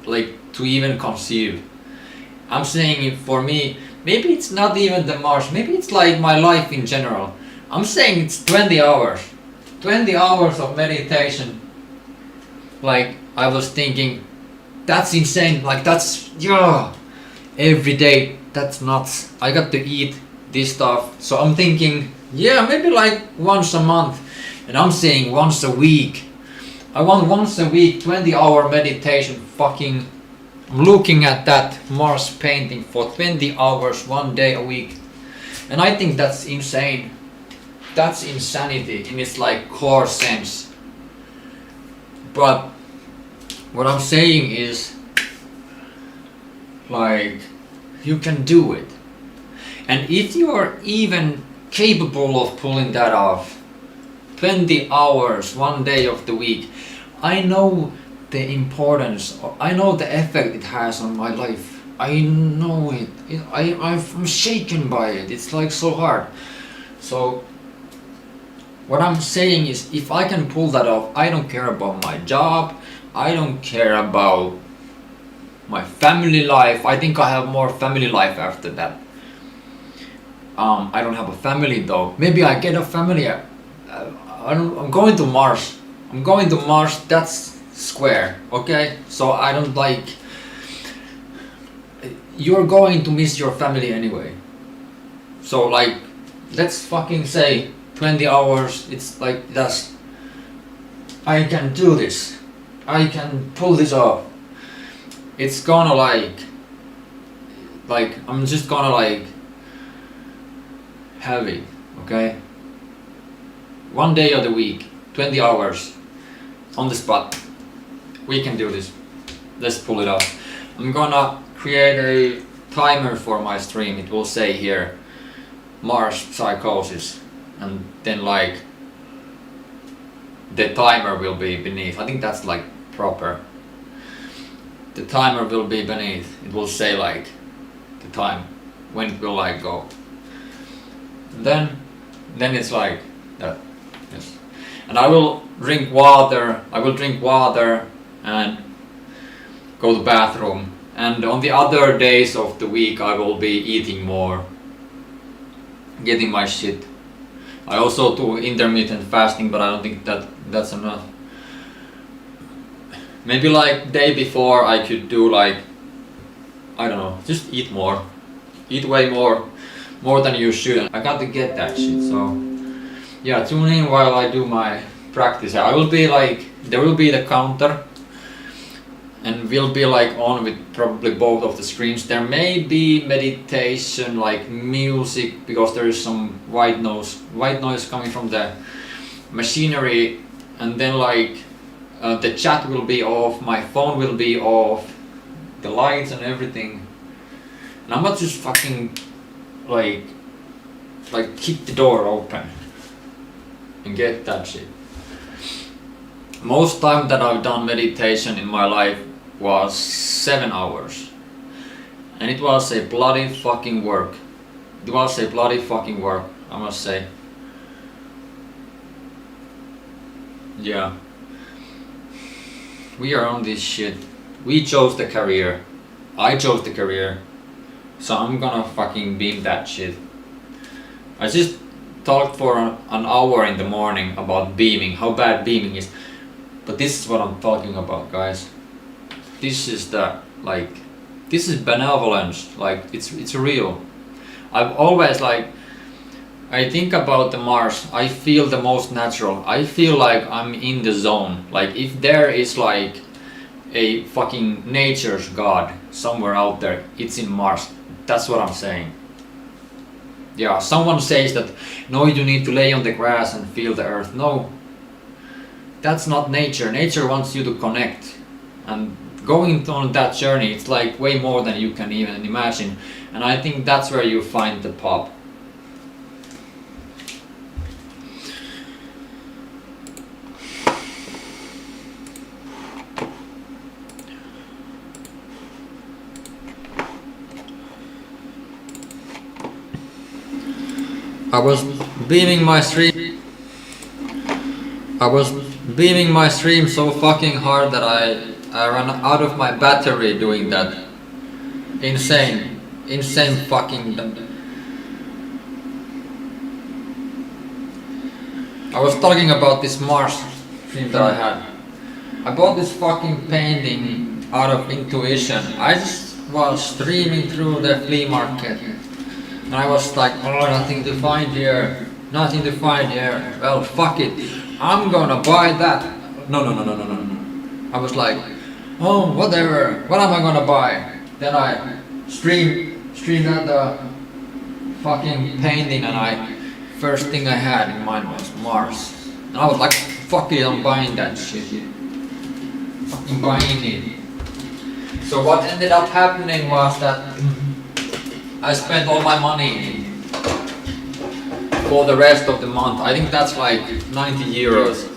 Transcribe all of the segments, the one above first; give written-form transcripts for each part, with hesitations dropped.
like to even conceive. I'm saying for me, maybe it's not even the Mars, maybe it's like my life in general. I'm saying it's 20 hours. 20 hours of meditation. Like I was thinking, that's insane. Like that's, yeah, every day. That's nuts. I got to eat this stuff. So I'm thinking, yeah, maybe like once a month. And I'm saying once a week. I want once a week, 20-hour meditation. Fucking, I'm looking at that Mars painting for 20 hours, one day a week. And I think that's insane. That's insanity in its like core sense. But what I'm saying is, like, you can do it. And if you are even capable of pulling that off, 20 hours, one day of the week, I know the importance, I know the effect it has on my life. I know it. I'm shaken by it. It's like so hard. So what I'm saying is, if I can pull that off, I don't care about my job. I don't care about my family life. I think I have more family life after that. I don't have a family though. Maybe I get a family. I'm going to Mars. I'm going to Mars. That's square. Okay. So I don't like. You're going to miss your family anyway. So like, let's fucking say 20 hours. It's like that's. I can do this. I can pull this off. It's gonna like I'm just gonna like have it, okay? One day of the week, 20 hours on the spot. We can do this. Let's pull it off. I'm gonna create a timer for my stream. It will say here Mars psychosis, and then like the timer will be beneath. I think that's like proper. The timer will be beneath. It will say like the time when it will like go. Then it's like that. Yes. And I will drink water. I will drink water and go to the bathroom. And on the other days of the week I will be eating more, getting my shit. I also do intermittent fasting, but I don't think that's enough. Maybe like day before I could do like, I don't know, just eat more. Eat way more than you should. I got to get that shit, so yeah, tune in while I do my practice. I will be like, there will be the counter and we'll be like on with probably both of the screens. There may be meditation, like music, because there is some white noise coming from the machinery, and then like the chat will be off, my phone will be off, the lights and everything. And I'm not just fucking like keep the door open and get that shit. Most time that I've done meditation in my life was 7 hours. And it was a bloody fucking work. It was a bloody fucking work, I must say. Yeah. We are on this shit. We chose the career. I chose the career. So I'm gonna fucking beam that shit. I just talked for an hour in the morning about beaming, how bad beaming is. But this is what I'm talking about, guys. This is this is benevolence. Like it's real. I've always I think about the Mars, I feel the most natural. I feel like I'm in the zone. Like if there is like a fucking nature's god somewhere out there, it's in Mars. That's what I'm saying. Yeah, someone says that no, you need to lay on the grass and feel the earth. No, that's not nature. Nature wants you to connect, and going on that journey, it's like way more than you can even imagine. And I think that's where you find the pop. I was beaming my stream so fucking hard that I ran out of my battery doing that. Insane fucking. I was talking about this Mars dream that I had. I bought this fucking painting out of intuition. I just was streaming through the flea market. And I was like, oh, nothing to find here. Nothing to find here. Well, fuck it. I'm gonna buy that. No. I was like, oh, whatever. What am I gonna buy? Then I streamed at the fucking painting, and first thing I had in mind was Mars. And I was like, fuck it, I'm buying that shit. Fucking buying it. So what ended up happening was that I spent all my money for the rest of the month. I think that's like 90 euros.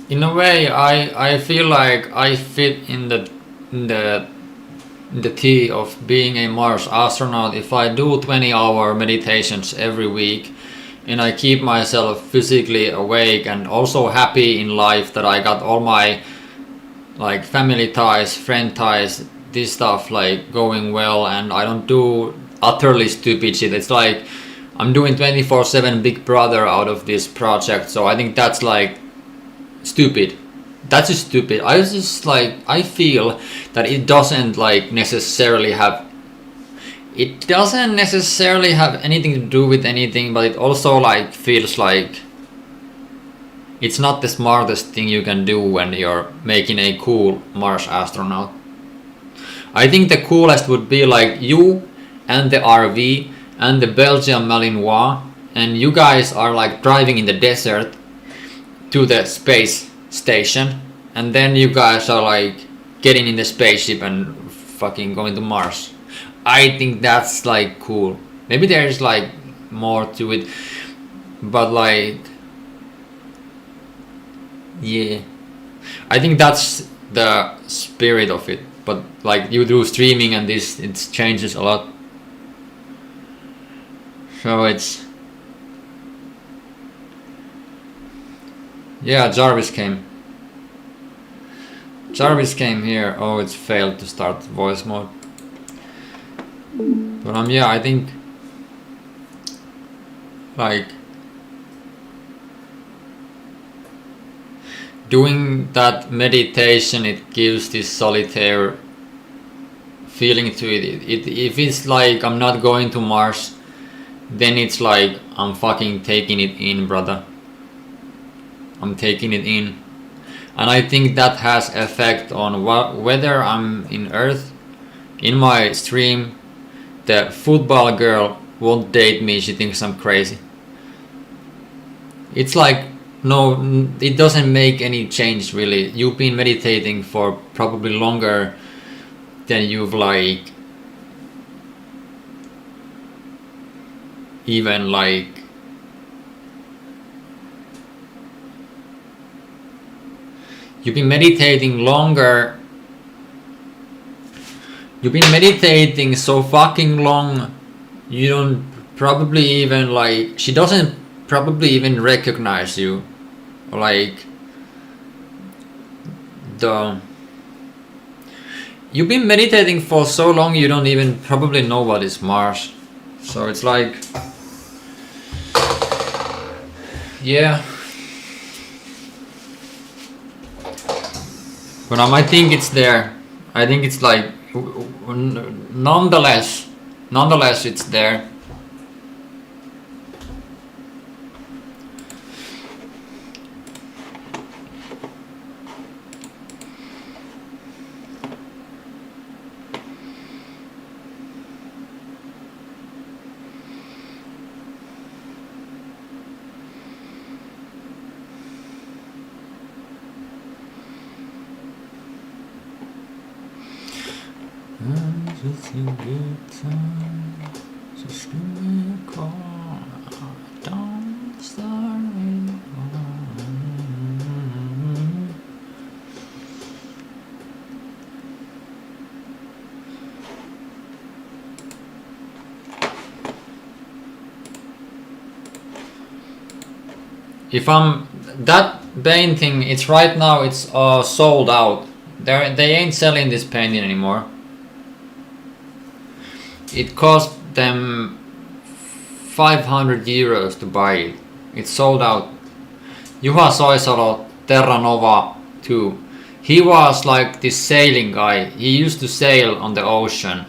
In a way, I feel like I fit in the T of being a Mars astronaut if I do 20-hour meditations every week and I keep myself physically awake and also happy in life that I got all my like family ties, friend ties, this stuff like going well, and I don't do utterly stupid shit. It's like I'm doing 24/7 Big Brother out of this project, so I think that's like stupid. That's just stupid. I just like I feel that it doesn't like necessarily have anything to do with anything, but it also like feels like it's not the smartest thing you can do when you're making a cool Mars astronaut. I think the coolest would be like you and the RV and the Belgian Malinois, and you guys are like driving in the desert to the space station, and then you guys are like getting in the spaceship and fucking going to Mars. I think that's like cool. Maybe there's like more to it, but like yeah, I think that's the spirit of it. But like you do streaming and this, it changes a lot. So it's yeah. Jarvis came here. Oh, it's failed to start voice mode. But yeah, I think like doing that meditation, it gives this solitaire feeling to it. If it's like I'm not going to Mars, then it's like I'm fucking taking it in, brother. I'm taking it in, and I think that has effect on whether I'm in Earth. In my stream, the football girl won't date me. She thinks I'm crazy. It's like no, it doesn't make any change really. You've been meditating for probably longer than you've like even like you've been meditating longer. You've been meditating so fucking long, you don't probably even like, she doesn't probably even recognize you. Like you've been meditating for so long, you don't even probably know what is Mars. So it's like yeah. But I think it's there. I think it's like nonetheless it's there. It's a good time, just give me a call. Don't start me on. If I'm that painting, it's right now it's sold out. They ain't selling this painting anymore. It cost them 500 euros to buy it. It's sold out. Juha Soisalo, Terra Nova 2. He was like this sailing guy. He used to sail on the ocean.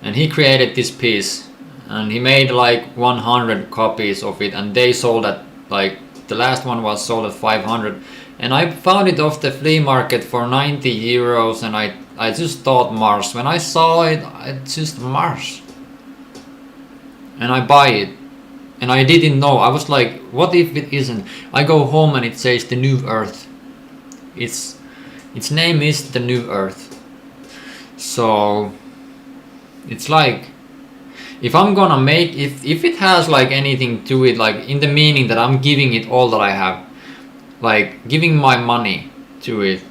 And he created this piece. And he made like 100 copies of it. And they sold at like, the last one was sold at 500. And I found it off the flea market for 90 euros, and I just thought Mars. When I saw it, it's just Mars. And I buy it. And I didn't know. I was like, what if it isn't? I go home and it says the New Earth. Its name is the New Earth. So it's like, if I'm gonna make, if it has like anything to it, like in the meaning that I'm giving it all that I have, like giving my money to it,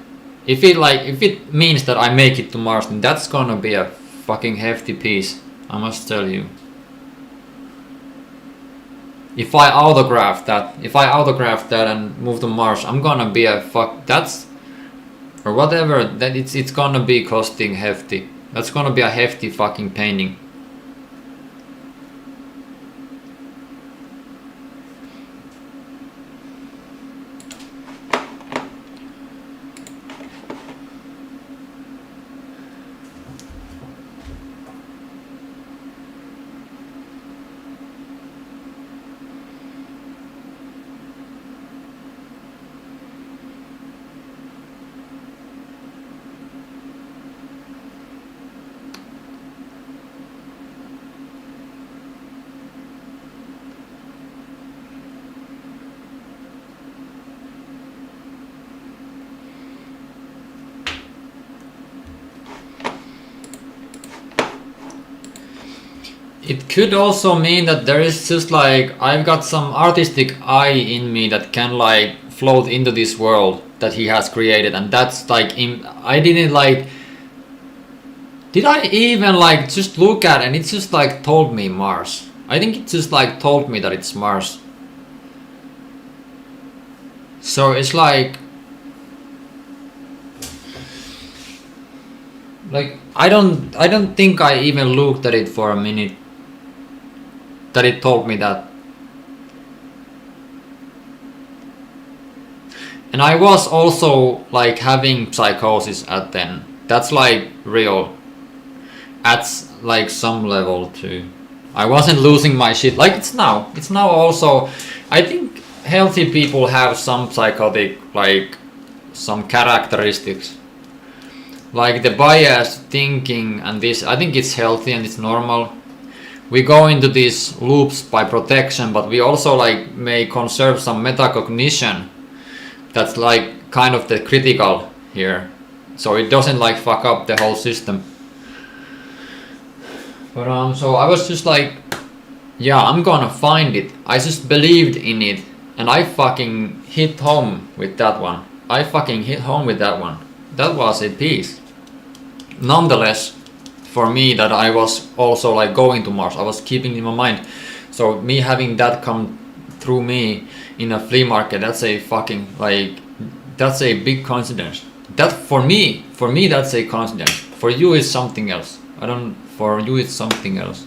if it means that I make it to Mars, then that's gonna be a fucking hefty piece, I must tell you. If I autograph that and move to Mars, I'm gonna be a that's, or whatever, that it's gonna be costing hefty. That's gonna be a hefty fucking painting. It could also mean that there is just like, I've got some artistic eye in me that can like float into this world that he has created, and that's like, I didn't like, did I even like just look at, and it just like told me Mars. I think it just like told me that it's Mars. So it's like I don't think I even looked at it for a minute that it told me that. And I was also like having psychosis at then. That's like real. At like some level too. I wasn't losing my shit like it's now. It's now also, I think healthy people have some psychotic, like some characteristics. Like the biased thinking and this, I think it's healthy and it's normal. We go into these loops by protection, but we also like may conserve some metacognition. That's like kind of the critical here. So it doesn't like fuck up the whole system. But so I was just like, yeah, I'm gonna find it. I just believed in it, and I fucking hit home with that one. That was a piece. Nonetheless, for me, that I was also like going to Mars, I was keeping in my mind. So me having that come through me in a flea market, that's a fucking like, that's a big coincidence. That for me that's a coincidence. For you it's something else. For you it's something else.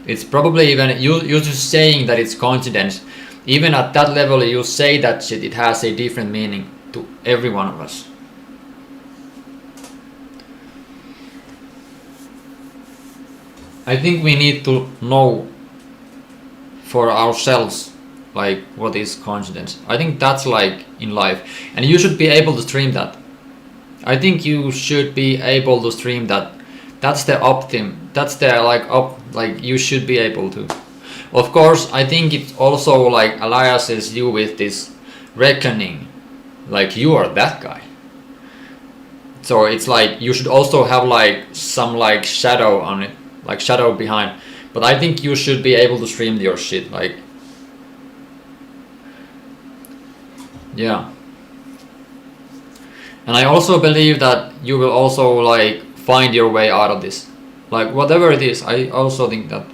It's probably even you're just saying that it's coincidence. Even at that level you say that shit, it has a different meaning to every one of us. I think we need to know for ourselves like what is coincidence. I think that's like in life, and you should be able to stream that. I think you should be able to stream that. That's the that's the like you should be able to. Of course, I think it also like alliances you with this reckoning, like you are that guy. So it's like you should also have like some like shadow on it, like shadow behind. But I think you should be able to stream your shit, like, yeah. And I also believe that you will also like find your way out of this, like whatever it is. I also think that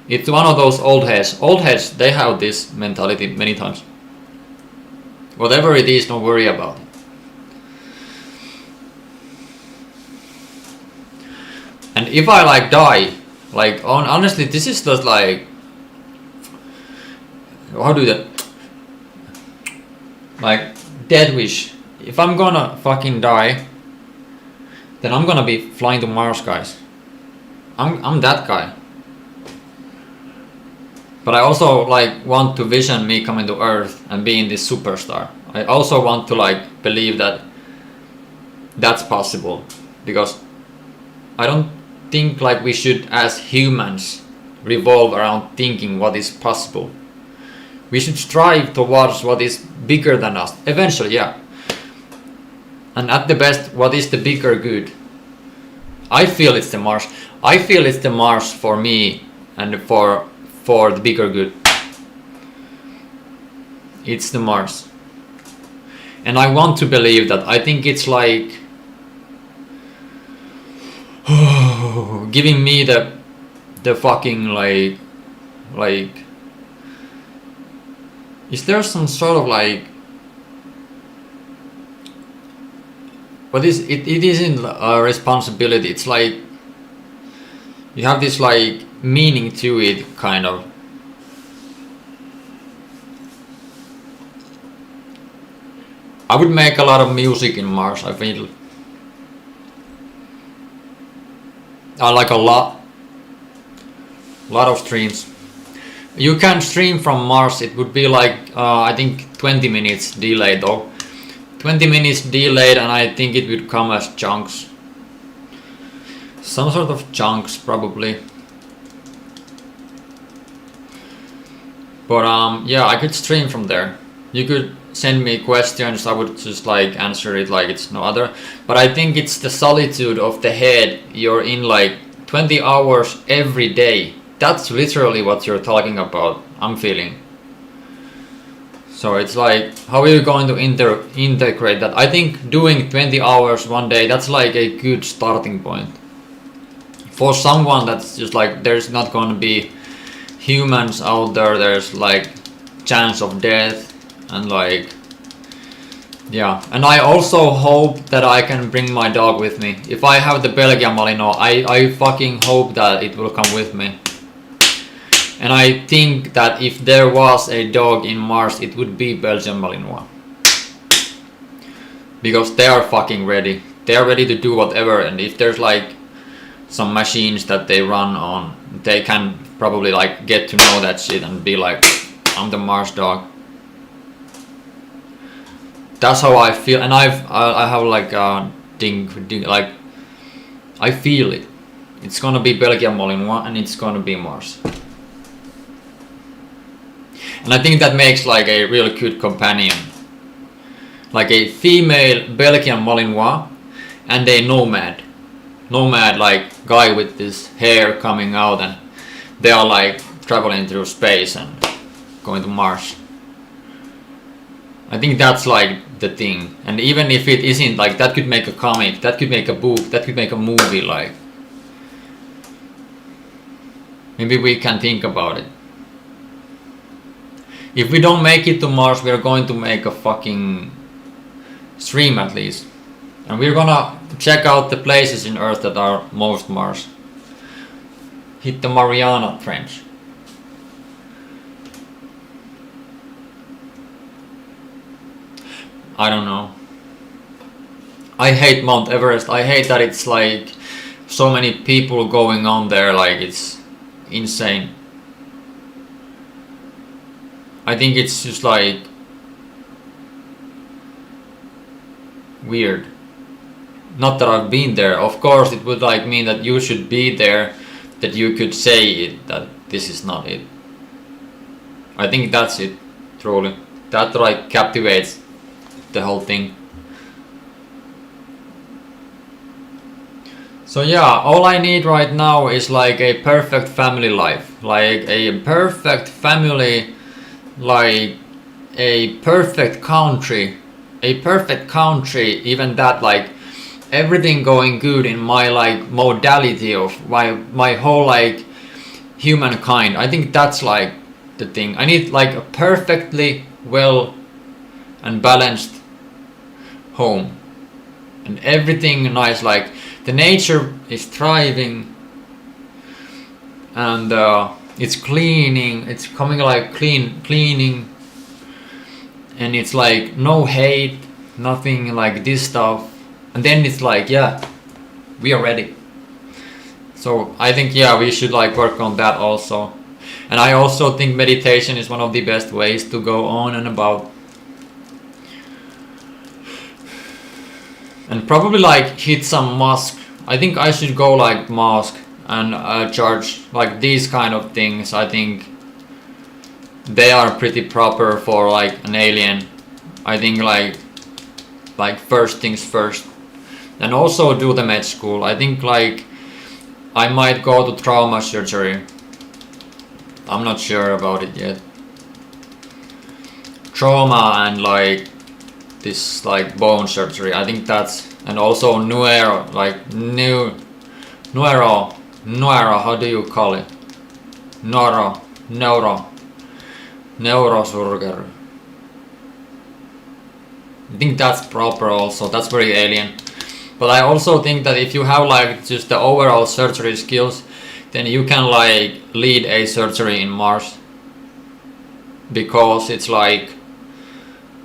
it's one of those old heads, they have this mentality many times. Whatever it is, don't worry about it. And if I like die, like honestly, this is just like, how do that, like death wish. If I'm gonna fucking die, then I'm gonna be flying to Mars, guys. I'm that guy. But I also like want to vision me coming to Earth and being this superstar. I also want to like believe that that's possible, because I don't think like we should as humans revolve around thinking what is possible. We should strive towards what is bigger than us eventually, yeah. And at the best, what is the bigger good? I feel it's the Mars. I feel it's the Mars for me and for the bigger good. It's the Mars. And I want to believe that. I think it's like giving me the fucking like is there some sort of like what is it? It isn't a responsibility. It's like you have this like meaning to it, kind of. I would make a lot of music in Mars. I feel I like a lot of streams. You can stream from Mars. It would be like I think 20 minutes delayed though. 20 minutes delayed, and I think it would come as chunks. Some sort of chunks probably. But yeah, I could stream from there. You could send me questions, I would just like answer it like it's no other. But I think it's the solitude of the head. You're in like 20 hours every day. That's literally what you're talking about, I'm feeling. So it's like, how are you going to integrate that? I think doing 20 hours one day, that's like a good starting point. For someone that's just like, there's not going to be humans out there, there's like chance of death. And like, yeah, and I also hope that I can bring my dog with me. If I have the Belgian Malinois, I fucking hope that it will come with me. And I think that if there was a dog in Mars, it would be Belgian Malinois. Because they are fucking ready. They are ready to do whatever, and if there's like some machines that they run on, they can probably like get to know that shit and be like, I'm the Mars dog. That's how I feel, and I have like a ding, like I feel it. It's gonna be Belgian Malinois, and it's gonna be Mars. And I think that makes like a really good companion, like a female Belgian Malinois and a nomad like guy with this hair coming out, and they are like traveling through space and going to Mars. I think that's like the thing. And even if it isn't, like, that could make a comic, that could make a book, that could make a movie. Like, maybe we can think about it. If we don't make it to Mars, we are going to make a fucking stream at least, and we're gonna check out the places in Earth that are most Mars. Hit the Mariana Trench. I don't know. I hate Mount Everest. I hate that it's like so many people going on there, like it's insane. I think it's just like weird. Not that I've been there. Of course it would like mean that you should be there, that you could say it, that this is not it. I think that's it, truly. That like captivates the whole thing. So yeah, all I need right now is like a perfect family life, like a perfect family, like a perfect country, even that, like everything going good in my like modality of my whole like humankind. I think that's like the thing. I need like a perfectly well and balanced home and everything nice, like the nature is thriving and it's cleaning, it's coming like cleaning, and it's like no hate, nothing like this stuff, and then it's like, yeah, we are ready. So I think, yeah, we should like work on that also. And I also think meditation is one of the best ways to go on and about. And probably like hit some mosque. I think I should go like mosque and charge like these kind of things. I think they are pretty proper for like an alien. I think like first things first. And also do the med school. I think like I might go to trauma surgery. I'm not sure about it yet. Trauma and like this like bone surgery. I think that's, and also neuro, how do you call it? Neurosurgery. I think that's proper also, that's very alien. But I also think that if you have like just the overall surgery skills, then you can like lead a surgery in Mars. Because it's like,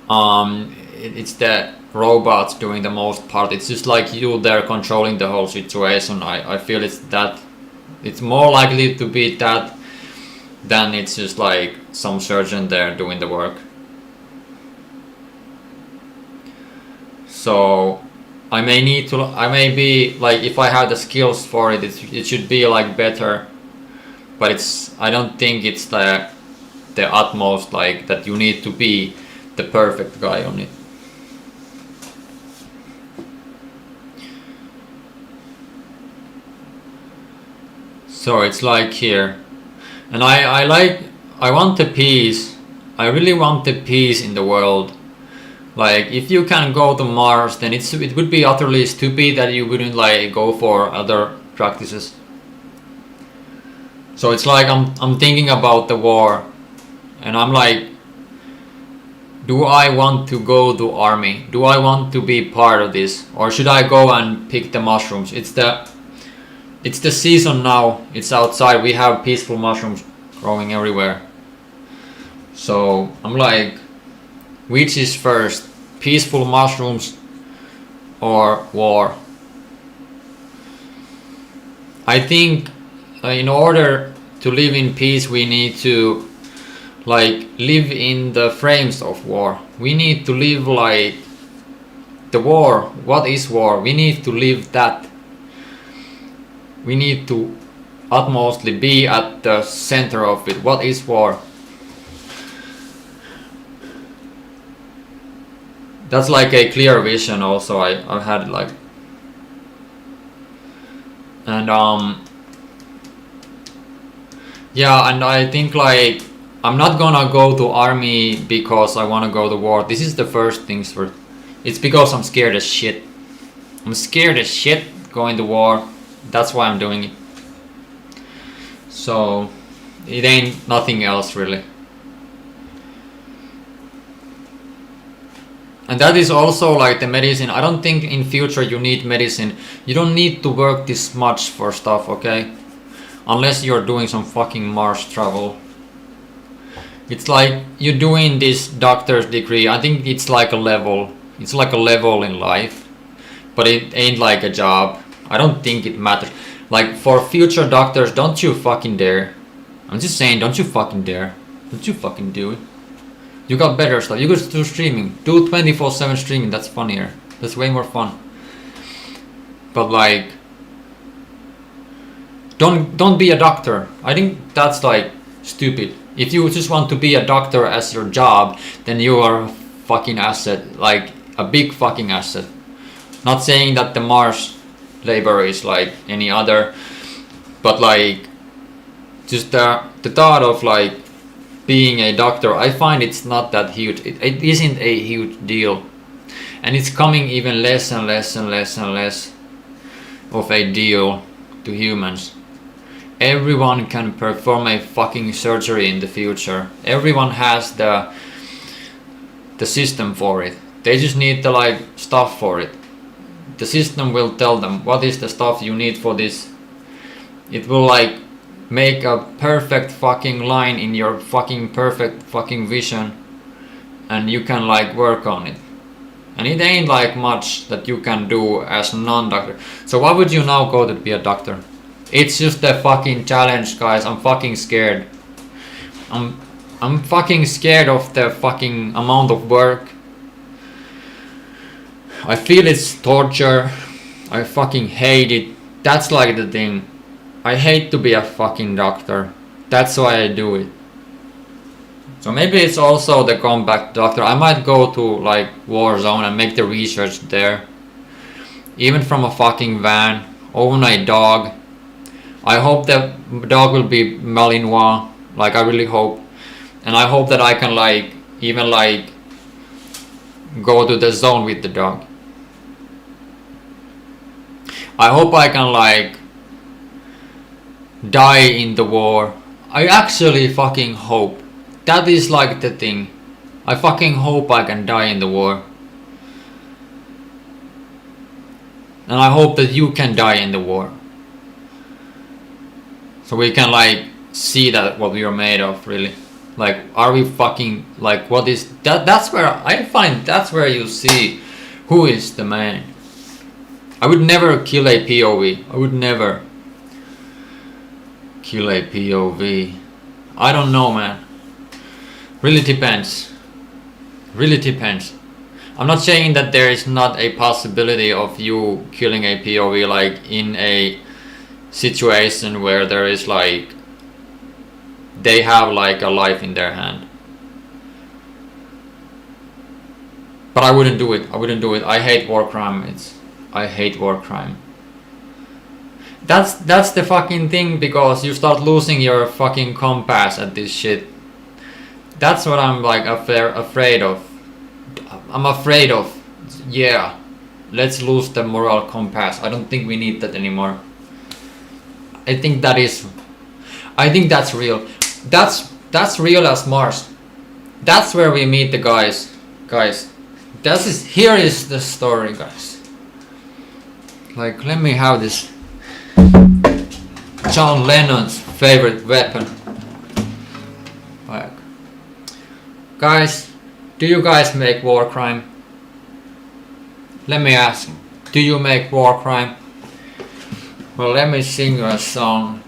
it's the robots doing the most part. It's just like you there controlling the whole situation. I feel it's more likely to be that than it's just like some surgeon there doing the work. So I may be like, if I have the skills for it, it should be like better, but I don't think it's the utmost, like that you need to be the perfect guy on it. So it's like here, and I want the peace. I really want the peace in the world. Like, if you can go to Mars, then it would be utterly stupid that you wouldn't like go for other practices. So it's like I'm thinking about the war, and I'm like, do I want to go to army? Do I want to be part of this, or should I go and pick the mushrooms? It's the season now. It's outside. We have peaceful mushrooms growing everywhere. So I'm like, which is first, peaceful mushrooms or war? I think in order to live in peace, we need to like live in the frames of war. We need to live like the war. What is war? We need to live that. We need to utmostly be at the center of it. What is war? That's like a clear vision also I've had, like, and yeah, and I think like I'm not gonna go to army because I wanna go to war. This is the first things first. It's because I'm scared as shit. I'm scared as shit going to war. That's why I'm doing it. So it ain't nothing else really. And that is also like the medicine. I don't think in future you need medicine. You don't need to work this much for stuff, okay? Unless you're doing some fucking Mars travel. It's like you're doing this doctor's degree. I think it's like a level. It's like a level in life. But it ain't like a job. I don't think it matters. Like for future doctors, don't you fucking dare. I'm just saying, don't you fucking dare. Don't you fucking do it. You got better stuff. You could do streaming. Do 24/7 streaming. That's funnier. That's way more fun. But like, don't be a doctor. I think that's like stupid. If you just want to be a doctor as your job, then you are a fucking asset. Like a big fucking asset. Not saying that the Mars labor is like any other, but like just the thought of like being a doctor, I find it's not that huge. It isn't a huge deal, and it's coming even less and less and less and less of a deal to humans. Everyone can perform a fucking surgery in the future. Everyone has the system for it. They just need the like stuff for it. The system will tell them what is the stuff you need for this. It will like make a perfect fucking line in your fucking perfect fucking vision, and you can like work on it. And it ain't like much that you can do as a non-doctor. So why would you now go to be a doctor? It's just a fucking challenge, guys. I'm fucking scared. I'm fucking scared of the fucking amount of work. I feel it's torture. I fucking hate it. That's like the thing. I hate to be a fucking doctor. That's why I do it. So maybe it's also the combat doctor. I might go to like war zone and make the research there. Even from a fucking van. Own a dog. I hope the dog will be Malinois. Like I really hope. And I hope that I can like even like go to the zone with the dog. I hope I can like die in the war. I actually fucking hope. That is like the thing. I fucking hope I can die in the war. And I hope that you can die in the war. So we can like see that what we are made of, really. Like, are we fucking, like, what is that? That's where I find, that's where you see who is the man. I would never kill a POV. I would never kill a POV. I don't know, man. Really depends. Really depends. I'm not saying that there is not a possibility of you killing a POV, like in a situation where there is like they have like a life in their hand. But I wouldn't do it. I wouldn't do it. I hate war crime. I hate war crime. That's the fucking thing, because you start losing your fucking compass at this shit. That's what I'm like afraid of. I'm afraid of. Yeah, let's lose the moral compass. I don't think we need that anymore. I think that's real. That's real as Mars. That's where we meet the guys. Here is the story, guys. Like, let me have this. John Lennon's favorite weapon. Like, guys, do you guys make war crime? Let me ask, do you make war crime? Well, let me sing you a song.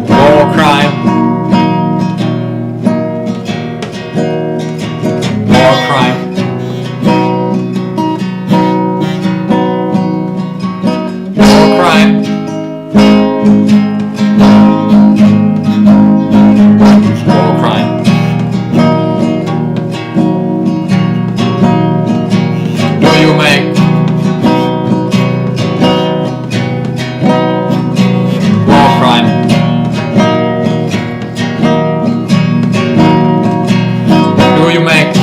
War crime. War crime. War crime. War crime. Do you make war crime? Do you make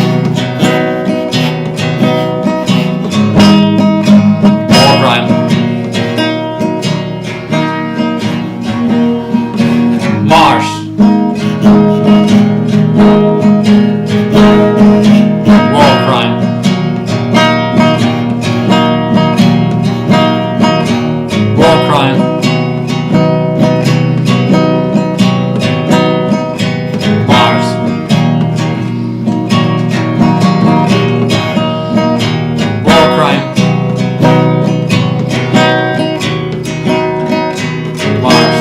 war crime? Mars. War crime. War crime. Mars. War crime. Mars.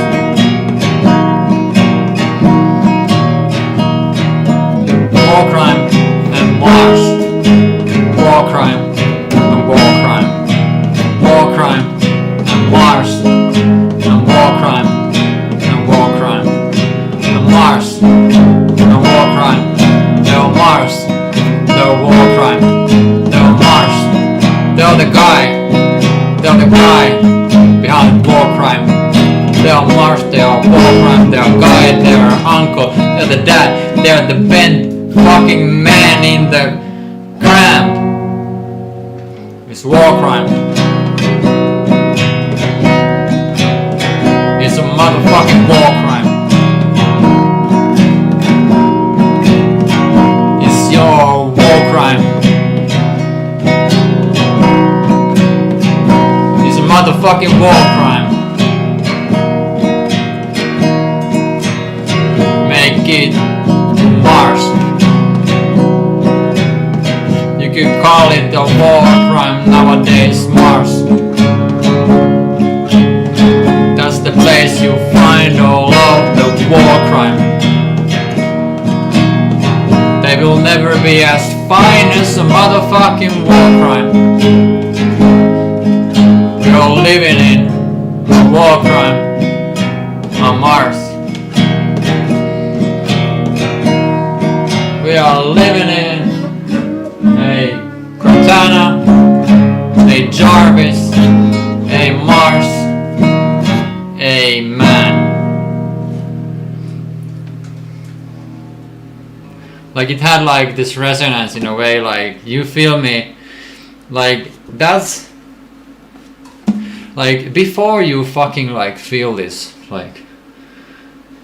War crime and Mars. War crime and war crime. War crime and Mars. And war crime and war crime. And Mars. And war crime. No Mars. No war crime. No Mars. They're the guy. They're the guy behind war crime. They're Mars. They're war crime. They're guy. They're uncle. They're the dad. They're the bent fucking man in the cramp. It's war crime. It's a motherfucking war crime. It's your war crime. It's a motherfucking war crime. Make it Mars. You could call it a war crime nowadays, Mars. That's the place you find all of the war crime. They will never be as fine as a motherfucking war crime. We're living in a war crime on Mars. We are living in a Cortana, a Jarvis, Like it had like this resonance in a way, like you feel me, like that's like before you fucking like feel this, like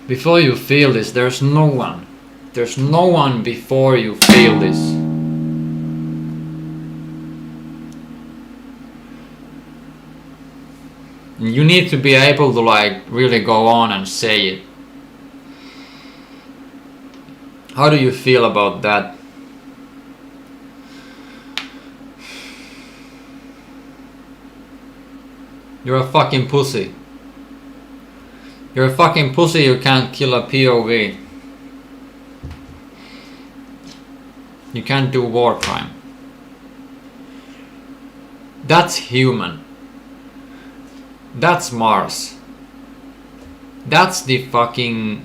before you feel this, there's no one before you feel this. You need to be able to like really go on and say it. How do you feel about that? You're a fucking pussy. You're a fucking pussy, you can't kill a POV. You can't do war crime. That's human. That's Mars. That's the fucking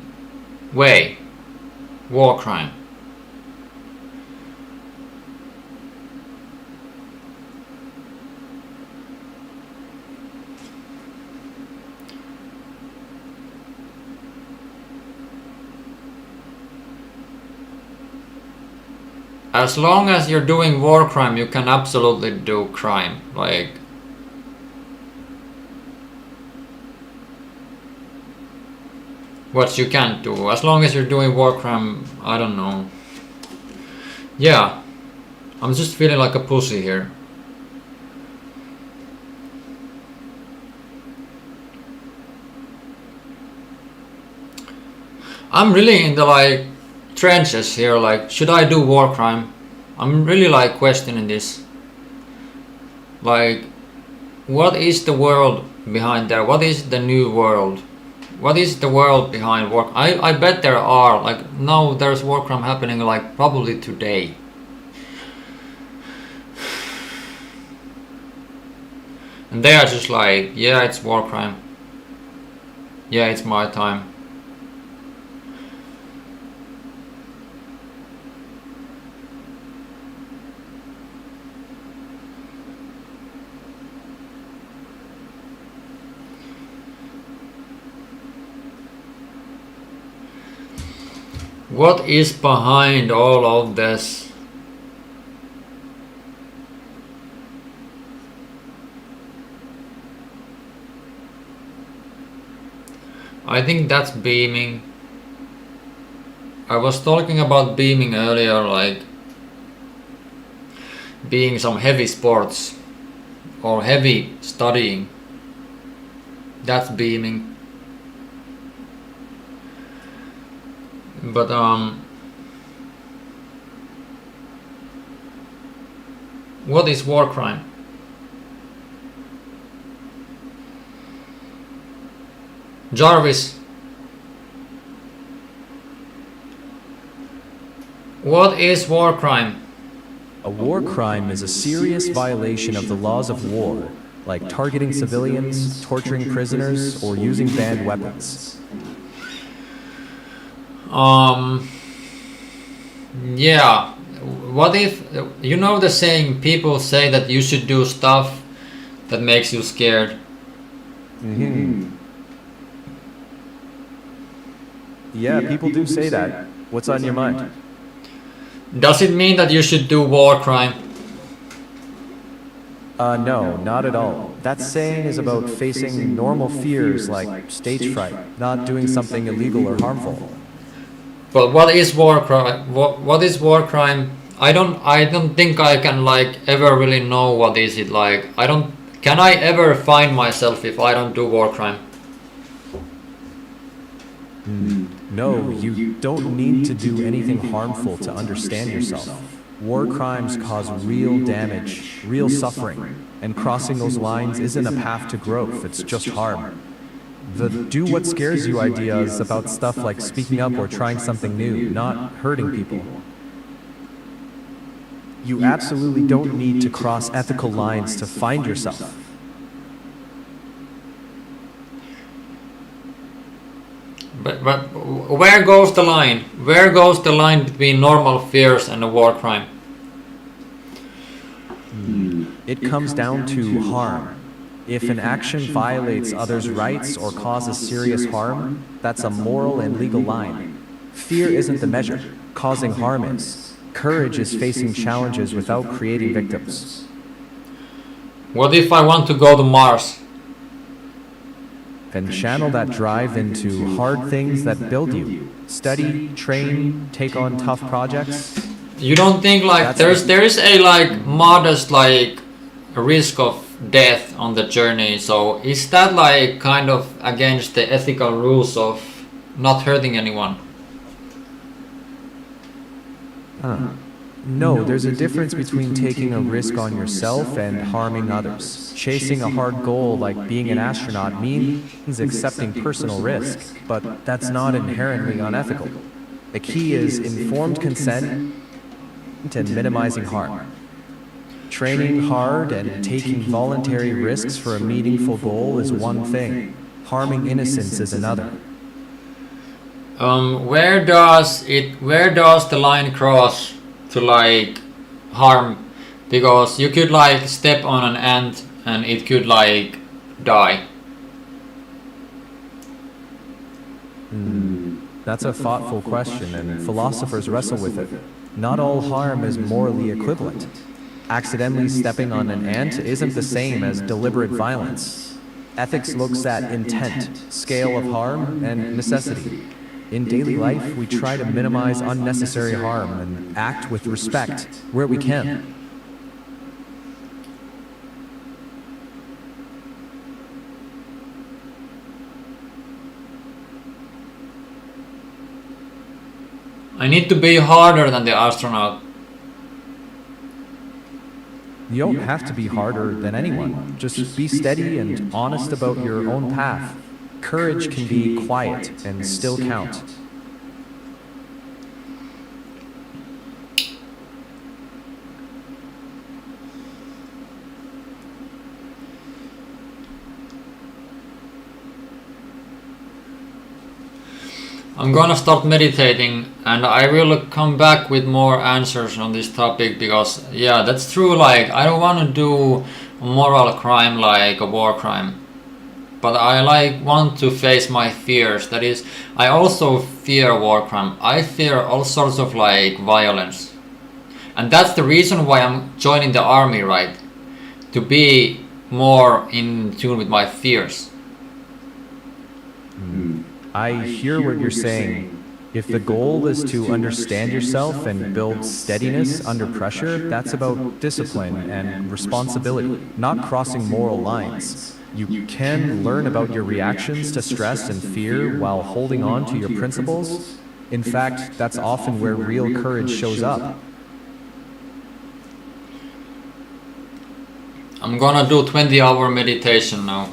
way. War crime. As long as you're doing war crime, you can absolutely do crime. Like, what you can't do. As long as you're doing war crime, I don't know. Yeah, I'm just feeling like a pussy here. I'm really in the like trenches here, like should I do war crime? I'm really like questioning this. Like, what is the world behind there? What is the new world? What is the world behind war? I bet there are, like now there's war crime happening like probably today. And they are just like, yeah, it's war crime. Yeah, it's my time. What is behind all of this? I think that's beaming. I was talking about beaming earlier, like being some heavy sports or heavy studying. That's beaming. But what is war crime? Jarvis, what is war crime? A war crime is a serious violation of the laws of war, like targeting civilians, torturing prisoners, or using banned weapons. Yeah, what if, you know the saying, people say that you should do stuff that makes you scared? Yeah, people do say that. What's on your mind? Does it mean that you should do war crime? No, not at all. That saying is about facing normal fears like stage fright, not doing something illegal or harmful. But what is war crime? What is war crime? I don't think I can like ever really know what is it like. Can I ever find myself if I don't do war crime? No, you don't need to do anything harmful to understand yourself. War crimes cause real damage, real suffering, and crossing those lines isn't a path to growth, it's just harm. The do what scares you idea is about stuff like speaking up or trying something new, not hurting people. You absolutely don't need to cross ethical lines to find yourself. But where goes the line? Where goes the line between normal fears and a war crime? It comes down to harm. If an action violates others' rights or causes serious harm, that's a moral and legal line. Fear isn't the measure. causing harm is. Courage is facing challenges without creating victims. What if I want to go to Mars? Then channel that drive into hard things that build you. Study, train, take on tough projects. You don't think like there is a like modest like risk of death on the journey, so is that like kind of against the ethical rules of not hurting anyone? No, there's a difference between taking a risk on yourself and harming others. Chasing a hard goal like being an astronaut means accepting personal risk, but that's not inherently unethical. The key is informed consent and minimizing harm. Training hard and taking voluntary risks for a meaningful goal is one thing. Harming innocence is another. Where does the line cross to like harm? Because you could like step on an ant and it could like die. That's a thoughtful question, and philosophers wrestle with it. Not all harm is morally equivalent. Accidentally stepping on an ant isn't the same as deliberate violence. Ethics looks at intent, scale of harm, and necessity. In daily life, we try to minimize unnecessary harm and act with respect where we can. I need to be harder than the astronaut. You don't have to be harder than anyone. Just be steady and honest about your own path. Courage can be quiet and still count. I'm gonna start meditating and I will come back with more answers on this topic, because yeah, that's true, like I don't want to do a moral crime like a war crime, but I like want to face my fears. That is, I also fear war crime. I fear all sorts of like violence, and that's the reason why I'm joining the army, right? To be more in tune with my fears. I hear what you're saying. If the goal is to understand yourself and build steadiness under pressure, that's about discipline and responsibility, not crossing moral lines. You can learn about your reactions to stress and fear while holding on to your principles. In fact, that's often where real courage shows up. I'm gonna do 20-hour meditation now.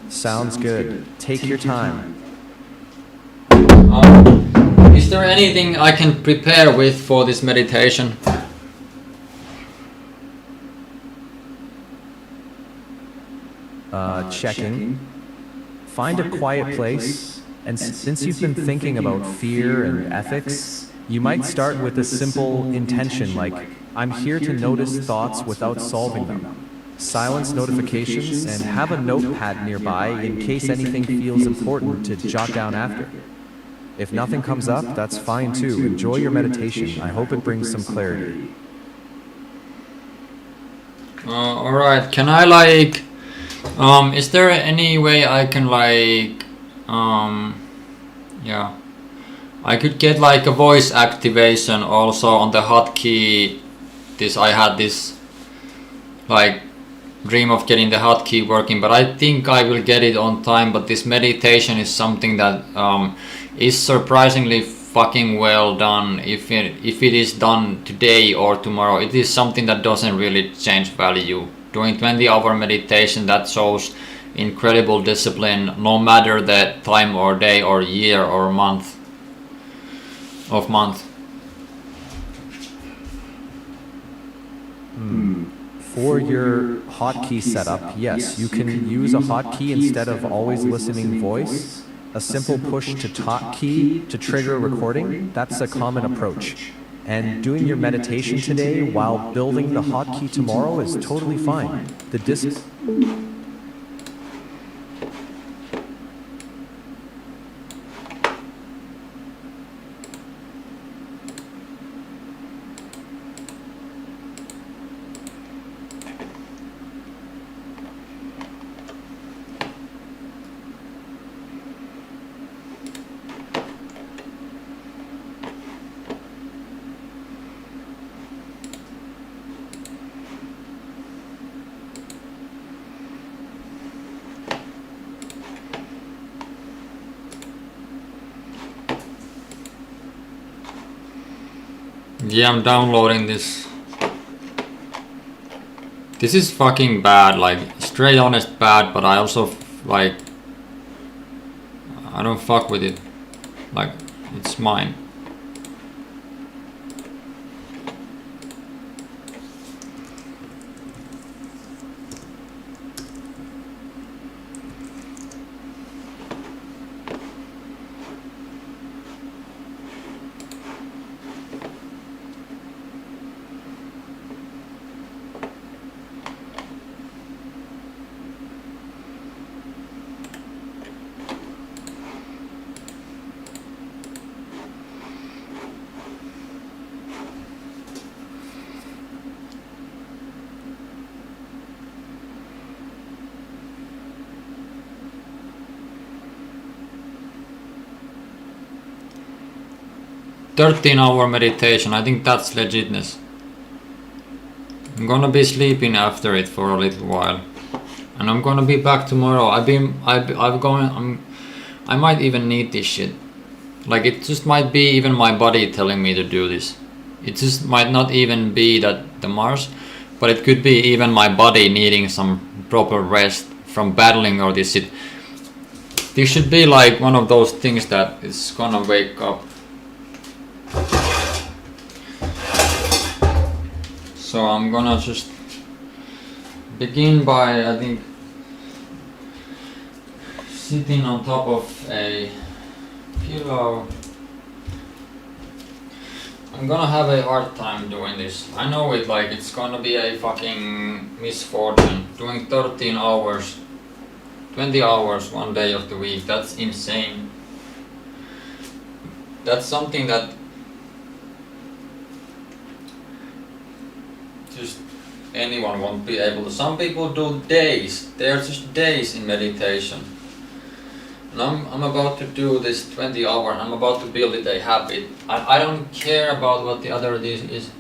Sounds good. Take your time. Is there anything I can prepare with for this meditation? Checking. Find a quiet place, and since you've been thinking about fear and ethics, you might start with a simple intention like, I'm here to notice thoughts without solving them. Silence notifications and have a notepad nearby in case anything feels important to jot down after. If nothing comes up, that's fine too. Enjoy your meditation. I hope it brings some clarity. Alright, can I like... is there any way I can like... yeah... I could get like a voice activation also on the hotkey. I had this like dream of getting the hotkey working, but I think I will get it on time. But this meditation is something that is surprisingly fucking well done. If it is done today or tomorrow, it is something that doesn't really change value. Doing 20-hour meditation, that shows incredible discipline, no matter the time or day or year or month. For your hotkey setup, yes, you can use a hotkey instead of always listening voice. A simple push to talk key to trigger recording, that's a common approach. And doing your meditation today while building the hotkey tomorrow is totally fine. Yeah, I'm downloading this. This is fucking bad, like straight honest bad, but I also like I don't fuck with it. Like it's mine. "13-hour meditation, I think that's legitness. I'm gonna be sleeping after it for a little while, and I'm gonna be back tomorrow. I might even need this shit. Like it just might be even my body telling me to do this. It just might not even be that the Mars, but it could be even my body needing some proper rest from battling all this shit. This should be like one of those things that is gonna wake up. So I'm gonna just begin by, I think, sitting on top of a pillow. I'm gonna have a hard time doing this. I know it, like it's gonna be a fucking misfortune. Doing 13 hours, 20 hours one day of the week, that's insane. That's something that just anyone won't be able to. Some people do days. They're just days in meditation. And I'm about to do this 20 hour. I'm about to build it a habit. I don't care about what the other is.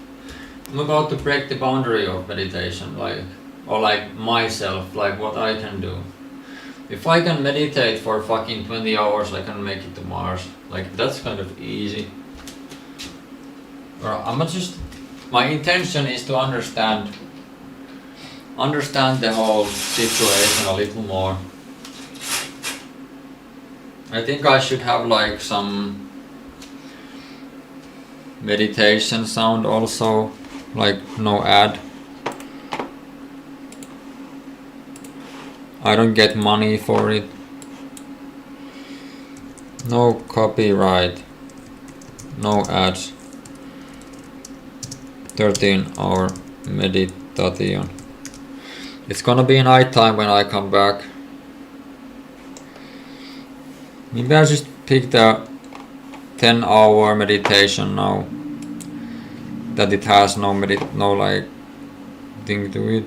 I'm about to break the boundary of meditation, like myself, like what I can do. If I can meditate for fucking 20 hours, I can make it to Mars. Like that's kind of easy. Or my intention is to understand the whole situation a little more. I think I should have like some meditation sound also, like no ad. I don't get money for it. No copyright. No ads. 13-hour meditation. It's gonna be night time when I come back. Maybe I just pick the 10-hour meditation now. That it has no like thing to it.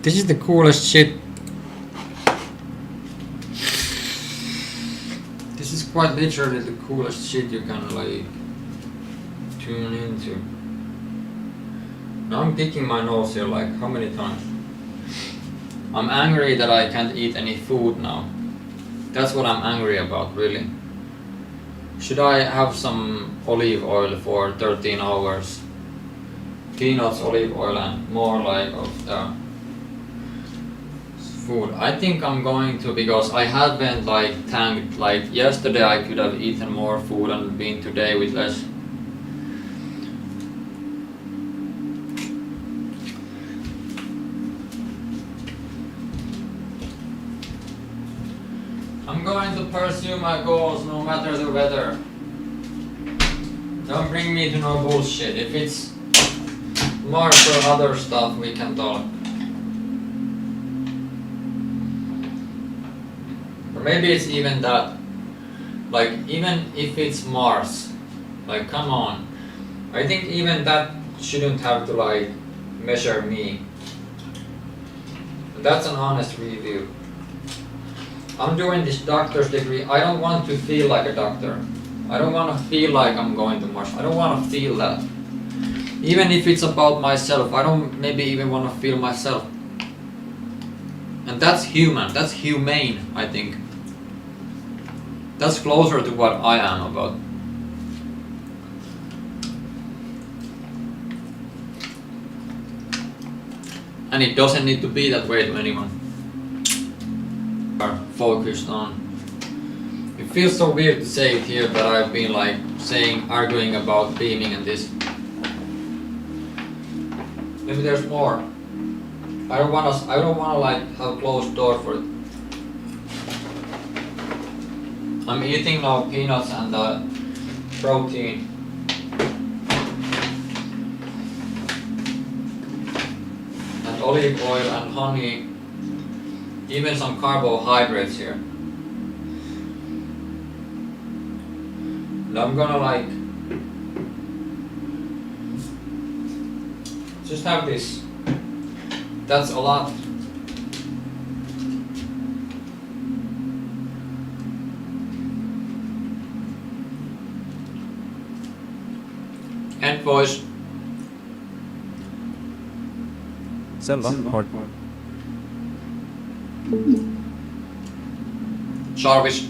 This is the coolest shit. This is quite literally the coolest shit you can like tune into. Now I'm picking my nose here like how many times? I'm angry that I can't eat any food now. That's what I'm angry about, really. Should I have some olive oil for 13 hours? Peanuts, olive oil and more like of the food. I think I'm going to, because I haven't like tanked, like yesterday I could have eaten more food and been today with less. I'm going to pursue my goals no matter the weather. Don't bring me to no bullshit. If it's Mars or other stuff, we can talk. Or maybe it's even that. Like, even if it's Mars, like, come on. I think even that shouldn't have to, like, measure me. That's an honest review. I'm doing this doctor's degree. I don't want to feel like a doctor. I don't want to feel like I'm going to Mars. I don't want to feel that. Even if it's about myself, I don't maybe even want to feel myself. And that's human. That's humane, I think. That's closer to what I am about. And it doesn't need to be that way to anyone. Are focused on. It feels so weird to say it here, but I've been like arguing about beaming and this. Maybe there's more. I don't wanna like have a closed door for it. I'm eating now peanuts and protein. And olive oil and honey. Even some carbohydrates here. And I'm gonna like just have this. That's a lot. End voice. Selvä. Jarvis.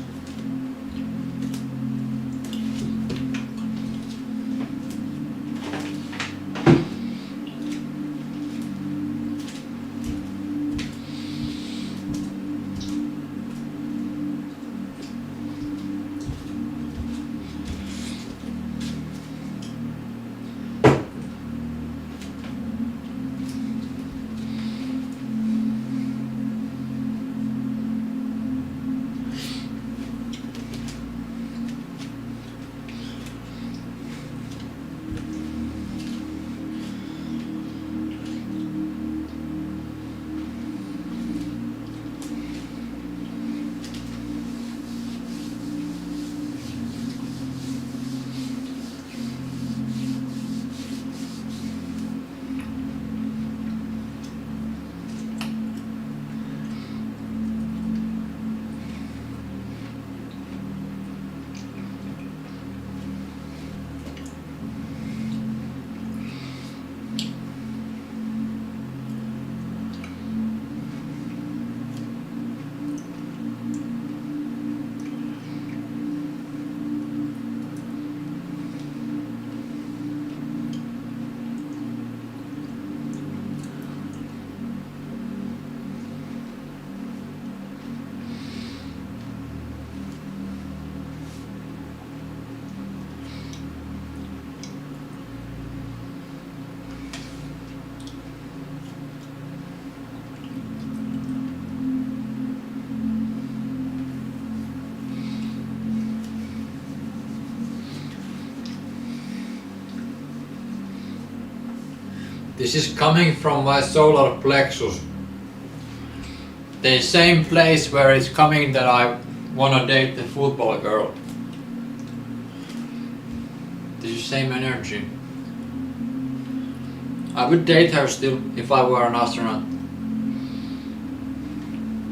This is coming from my solar plexus. The same place where it's coming that I wanna date the football girl. This is same energy. I would date her still if I were an astronaut.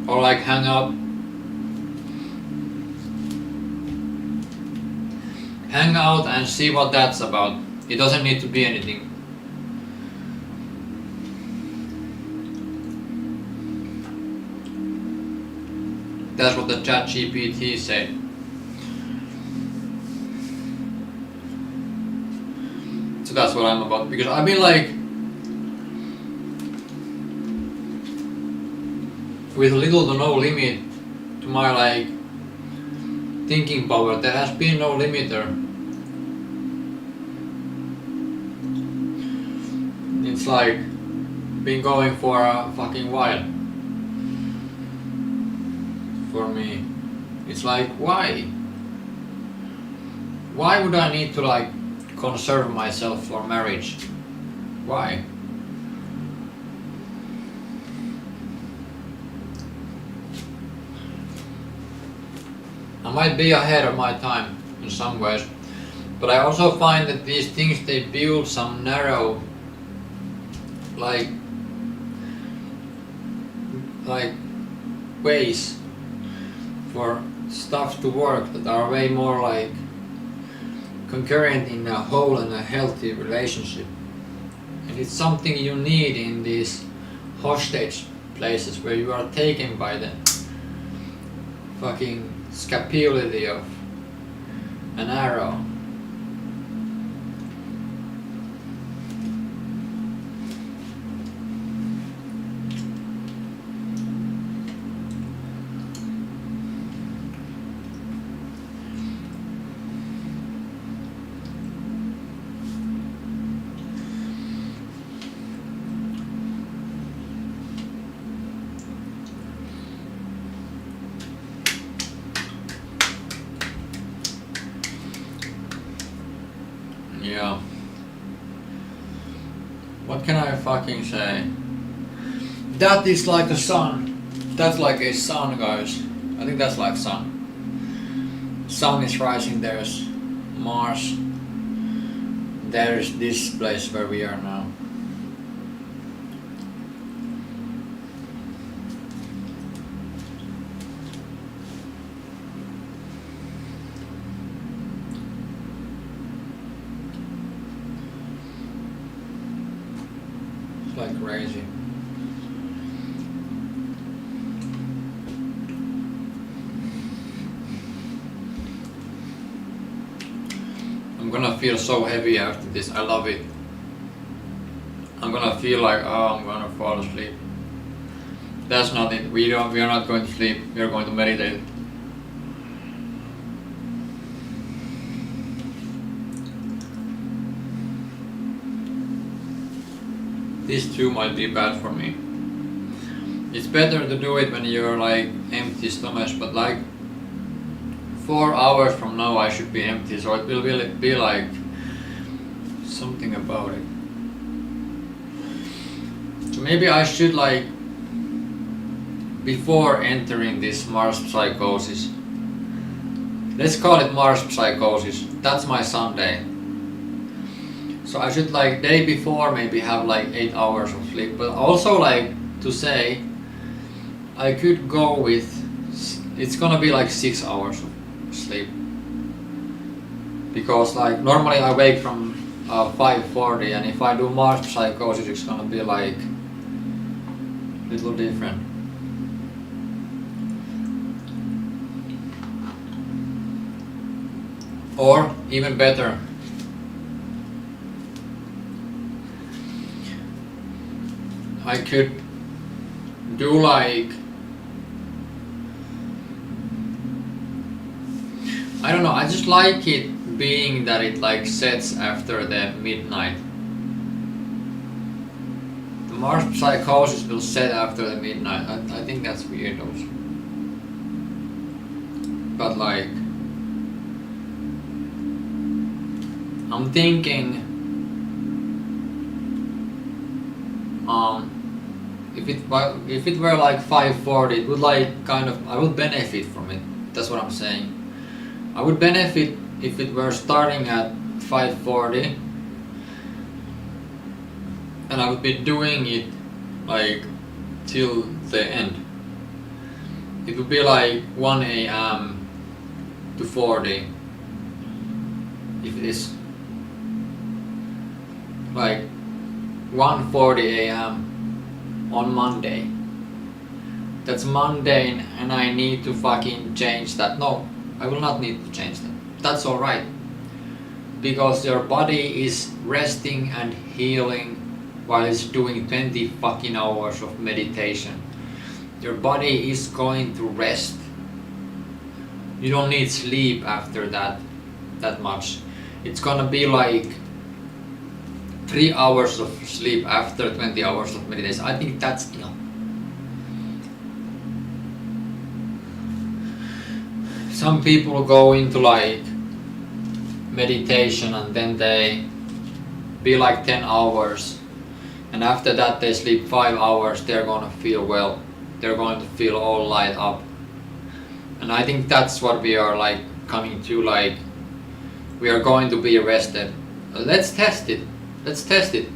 Or like hang out. Hang out and see what that's about. It doesn't need to be anything. That's what the ChatGPT said. So that's what I'm about, because I've been like with little to no limit to my like thinking power. There has been no limiter. It's like been going for a fucking while. For me, it's like, why would I need to like conserve myself for marriage? Why? I might be ahead of my time in some ways, but I also find that these things, they build some narrow like ways for stuff to work that are way more like concurrent in a whole and a healthy relationship. And it's something you need in these hostage places where you are taken by the fucking scapulity of an arrow. Yeah. What can I fucking say? That is like a sun. That's like a sun, guys. I think that's like sun. Sun is rising, there's Mars. There's this place where we are now. It's like crazy. I'm gonna feel so heavy after this. I love it. I'm gonna feel like, oh, I'm gonna fall asleep. That's not it. We are not going to sleep. We are going to meditate. This too might be bad for me. It's better to do it when you're like empty stomach, but like 4 hours from now I should be empty, so it will be like something about it. So maybe I should like, before entering this Mars psychosis, let's call it Mars psychosis, that's my Sunday. So I should like day before maybe have like 8 hours of sleep, but also like to say I could go with, it's gonna be like 6 hours of sleep, because like normally I wake from 5:40, and if I do Mars psychosis it's gonna be like little different. Or even better, I could do like, I don't know, I just like it being that it like sets after the midnight. The Mars psychosis will set after the midnight. I think that's weird also. But like, I'm thinking if it were like 5:40, it would like kind of, I would benefit from it. That's what I'm saying. I would benefit if it were starting at 5:40 and I would be doing it like till the end. It would be like 1 a.m. to 40 if it is like 1:40 a.m. on Monday. That's mundane and I need to fucking change that. No, I will not need to change that. That's alright. Because your body is resting and healing while it's doing 20 fucking hours of meditation. Your body is going to rest. You don't need sleep after that much. It's gonna be like 3 hours of sleep after 20 hours of meditation. I think that's enough. Some people go into like meditation and then they be like 10 hours, and after that they sleep 5 hours. They're gonna feel well. They're going to feel all light up. And I think that's what we are like coming to, like we are going to be rested. Let's test it. Let's test it.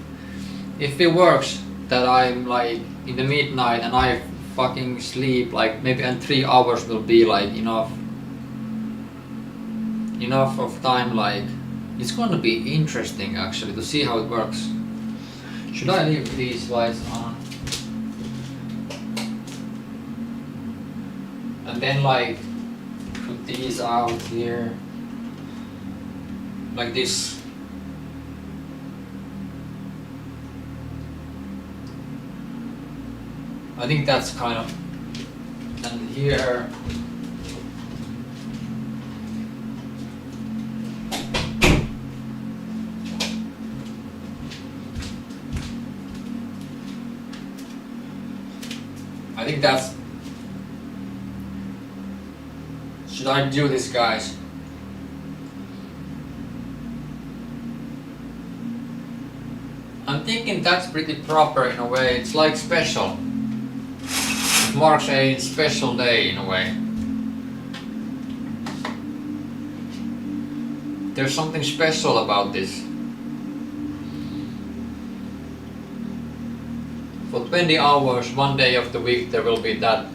If it works that I'm like in the midnight and I fucking sleep like maybe, and 3 hours will be like enough of time, like it's gonna be interesting actually to see how it works. Should I leave these lights on? And then like put these out here. Like this. I think that's kind of, and here. I think that's, should I do this, guys? I'm thinking that's pretty proper in a way. It's like special. It marks a special day in a way. There's something special about this. For 20 hours, one day of the week, there will be that